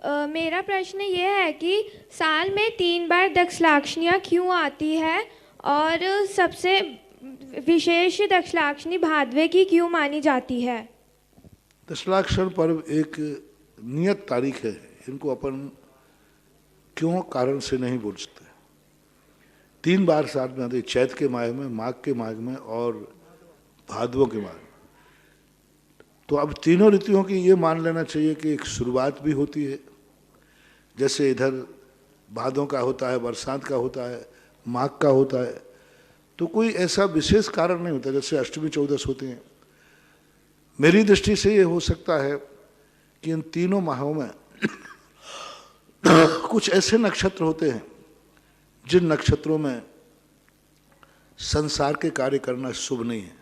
मेरा प्रश्न ये है कि साल में 3 बार दक्षलाक्षणियाँ क्यों आती है और सबसे विशेष दक्षलाक्षणी भादवे की क्यों मानी जाती है? दशलाक्षण पर्व एक नियत तारीख है, इनको अपन क्यों कारण से नहीं बोल सकते। 3 बार साल में आते, चैत के माह में, माघ के माघ में और भादवों के माह में। तो अब तीनों ऋतुओं की ये मान लेना चाहिए कि एक शुरुआत भी होती है, जैसे इधर भादों का होता है, बरसात का होता है, माघ का होता है। तो कोई ऐसा विशेष कारण नहीं होता, जैसे अष्टमी चौदस होते हैं। मेरी दृष्टि से ये हो सकता है कि इन तीनों माहों में कुछ ऐसे नक्षत्र होते हैं जिन नक्षत्रों में संसार के कार्य करना शुभ नहीं है।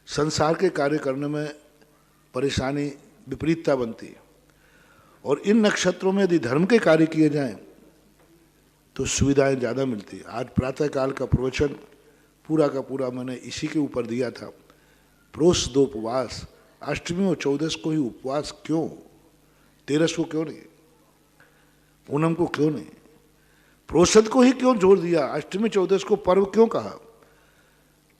संसार के कार्य करने में परेशानी, विपरीतता बनती है। और इन नक्षत्रों में यदि धर्म के कार्य किए जाएं तो सुविधाएं ज़्यादा मिलती है। आज प्रातःकाल का प्रवचन पूरा का पूरा मैंने इसी के ऊपर दिया था। प्रोस दो उपवास, अष्टमी और चौदस को ही उपवास क्यों, 13 को क्यों नहीं, पूनम को क्यों नहीं, प्रोसद को ही क्यों जोड़ दिया, अष्टमी चौदस को पर्व क्यों कहा?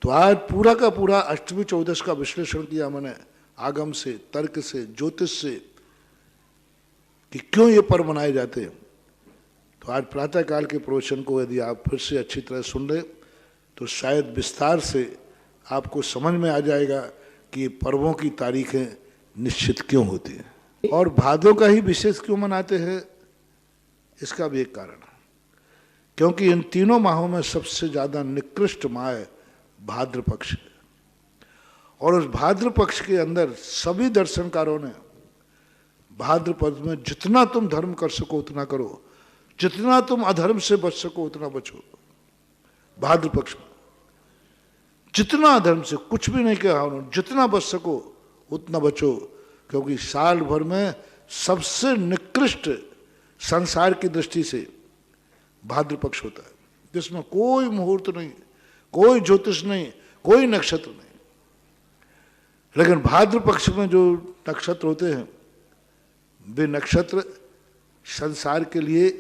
तो आज पूरा का पूरा अष्टमी चौदस का विश्लेषण किया मैंने, आगम से, तर्क से, ज्योतिष से, कि क्यों ये पर्व मनाए जाते हैं। तो आज प्रातःकाल के प्रवचन को यदि आप फिर से अच्छी तरह सुन ले तो शायद विस्तार से आपको समझ में आ जाएगा कि पर्वों की तारीखें निश्चित क्यों होती हैं और भादों का ही विशेष क्यों मनाते हैं। इसका भी एक कारण है, क्योंकि इन तीनों माहों में सबसे ज़्यादा निकृष्ट माह भाद्र पक्ष है। और उस भाद्र पक्ष के अंदर सभी दर्शनकारों ने भाद्रपद में जितना तुम धर्म कर सको उतना करो, जितना तुम अधर्म से बच सको उतना बचो। भाद्र पक्ष में जितना अधर्म से, कुछ भी नहीं कहा उन्होंने, जितना बच सको उतना बचो, क्योंकि साल भर में सबसे निकृष्ट संसार की दृष्टि से भाद्र पक्ष होता है, जिसमें कोई मुहूर्त नहीं, कोई ज्योतिष नहीं, कोई नक्षत्र नहीं। लेकिन भाद्र पक्ष में जो नक्षत्र होते हैं वे नक्षत्र संसार के लिए,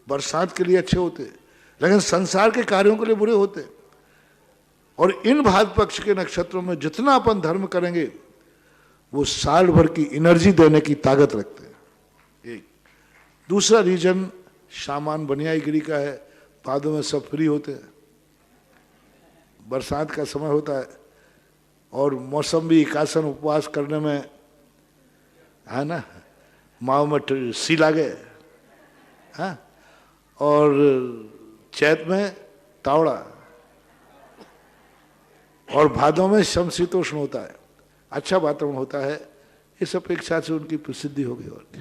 बरसात के लिए अच्छे होते हैं, लेकिन संसार के कार्यों के लिए बुरे होते हैं। और इन भाद्र पक्ष के नक्षत्रों में जितना अपन धर्म करेंगे वो साल भर की एनर्जी देने की ताकत रखते हैं। एक दूसरा रीजन सामान बनियाईगिरी का है। भादों में सब फ्री होते हैं, बरसात का समय होता है और मौसम भी एकासन उपवास करने में है ना, माओ में सील आ गए, हाँ, और चैत में तावड़ा और भादों में समशीतोष्ण होता है, अच्छा वातावरण होता है। इस अपेक्षा से उनकी प्रसिद्धि हो गई। और क्या।